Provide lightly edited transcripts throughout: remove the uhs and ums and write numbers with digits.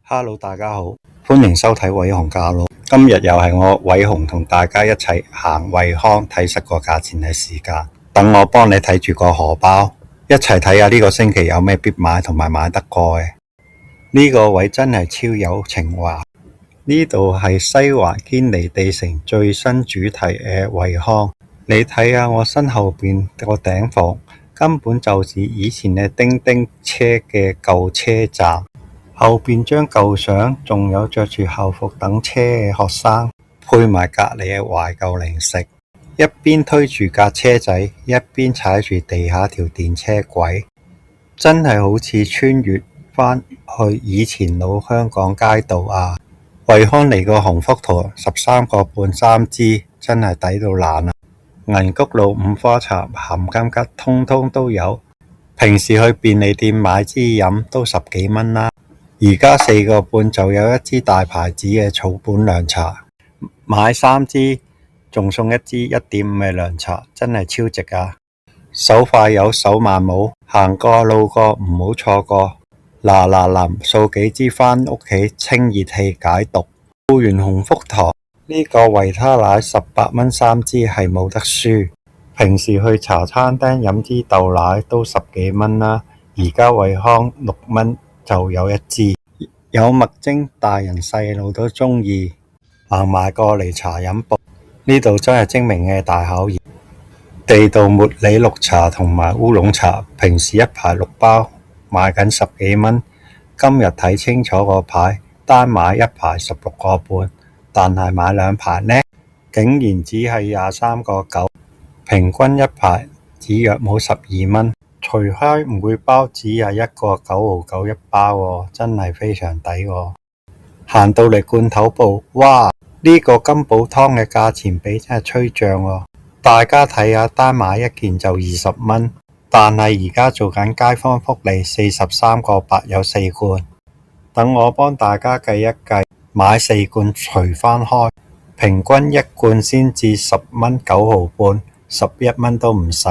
Hello，大家好，歡迎收睇偉雄教路。今日又係我偉雄同大家一齊行惠康睇實個價錢嘅時間。等我幫你睇住個荷包，一齊睇下呢個星期有咩必買同埋買得過嘅。呢個位真係超有情懷。呢度係西環堅尼地城最新主題嘅惠康。你睇下我身後邊個頂房，根本就是以前嘅叮叮車嘅舊車站。後邊張舊相仲有着住校服等車嘅學生，配埋隔籬嘅懷舊零食，一邊推住架車仔，一邊踩住地下條電車軌，真係好似穿越返去以前老香港街道啊！惠康嚟個鴻福圖13個半3支，真係抵到爛啊！銀菊路、五花茶、鹹金桔通通都有，平時去便利店買支飲都10幾蚊啦。而家4個半就有一支大牌子嘅草本涼茶，買3支仲送一支1.5嘅涼茶，真係超值啊！手快有手慢冇，行過路過唔好錯過。嗱臨掃幾支返屋企清熱氣解毒。掃完鴻福堂，呢個維他奶18蚊3支係冇得輸。平時去茶餐廳飲支豆奶都10幾蚊啦，而家惠康6蚊就有一支。有麥精，大人細路都鍾意。行埋過嚟茶飲部，呢度真係精明嘅大考驗。地道茉莉綠茶同埋烏龍茶，平時一排6包賣緊10幾蚊，今日睇清楚個牌，單買一排16個半，但係買2排呢，竟然只係23個9，平均一排只約冇12蚊，除開唔會包，只係1個9毫9一包喎，真係非常抵喎。行到嚟罐頭部，哇！呢個金寶湯嘅價錢比真係吹漲喎。大家睇下，單買一件就20蚊，但係而家做緊街坊福利，43個8有4罐。等我幫大家計一計，買4罐除返開，平均一罐先至10蚊9毫半，11蚊都唔使，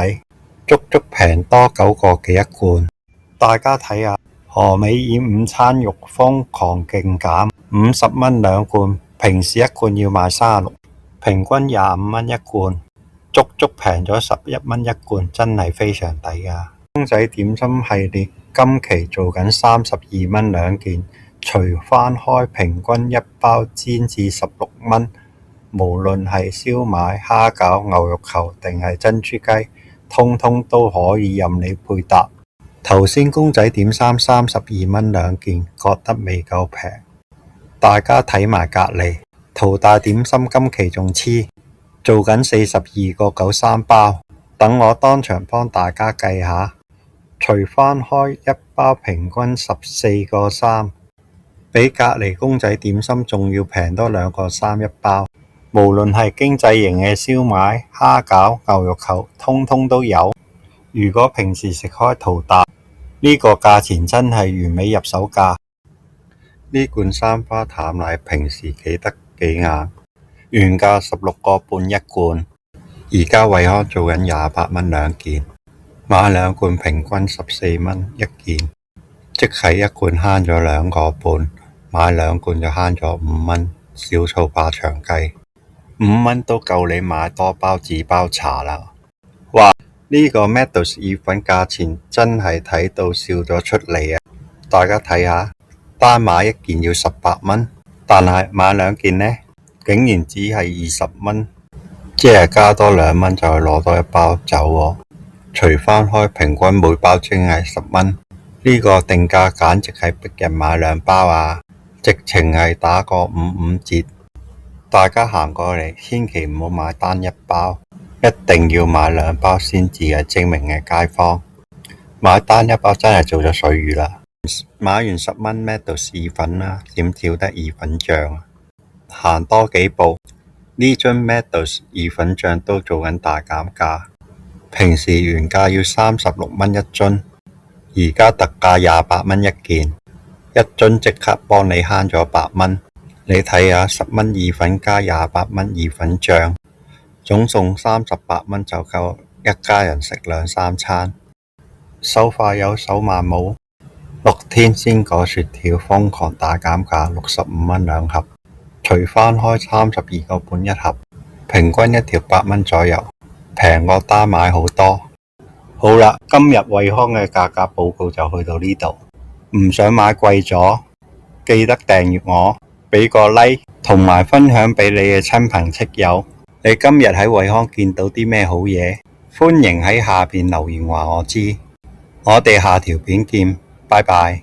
足足平多9個幾一罐。大家睇下，和美宴午餐肉瘋狂勁減，50蚊2罐，平時一罐要賣36，平均25蚊一罐，足足平咗11蚊一罐，真係非常抵㗎。公仔點心系列今期做緊32蚊2件，除返開平均一包煎至16蚊，無論係燒賣、蝦餃、牛肉球定係珍珠雞，通通都可以任你配搭。頭先公仔點心32蚊2件，覺得未夠平。大家睇埋隔離，淘大點心今期仲黐，做緊42個9 3包。等我當場幫大家計下，除返開一包平均14個3，比隔離公仔點心仲要平多2個3一包。無論係經濟型嘅燒賣、蝦餃、牛肉球，通通都有。如果平時食開淘大，呢個價錢真係完美入手價。呢罐3花淡奶平時企得幾硬，原價16個半一罐，而家惠康做緊28蚊2件，買2罐平均14蚊一件，即係一罐慳咗2個半，買2罐就慳咗5蚊，小數怕長計，5蚊都夠你買多包紙包茶啦。哇！呢個 Meadows 意粉價錢真係睇到笑咗出嚟啊！大家睇下，單買一件要18蚊，但係買2件呢，竟然只係20蚊，即係加多2蚊就係攞多一包走喎。除返開平均每包淨係10蚊，呢個定價簡直係逼人買2包啊！直情係打個55折。大家行過嚟，千祈唔好買單一包，一定要買2包先至係精明嘅街坊。買單一包真係做咗水魚啦。買完10蚊 Meadows 意粉啦，點跳得意粉醬啊？行多幾步，呢樽 Meadows 意粉醬都做緊大減價，平時原價要36蚊一樽，而家特價28蚊一件，一樽即刻幫你慳咗8蚊。你睇下，10蚊意粉加28蚊意粉醬，總共38蚊就夠一家人食2、3餐。手快有手慢冇， 6天鮮果雪條瘋狂大減價，65蚊兩盒，除翻開32個半一盒，平均一條8蚊左右，平過單買好多。好啦，今日惠康嘅價格報告就去到呢度。唔想買貴咗，記得訂閱我，俾個 like 同埋分享俾你嘅親朋戚友。你今日喺惠康見到啲咩好嘢？歡迎喺下邊留言話我知。我哋下條片見，拜拜。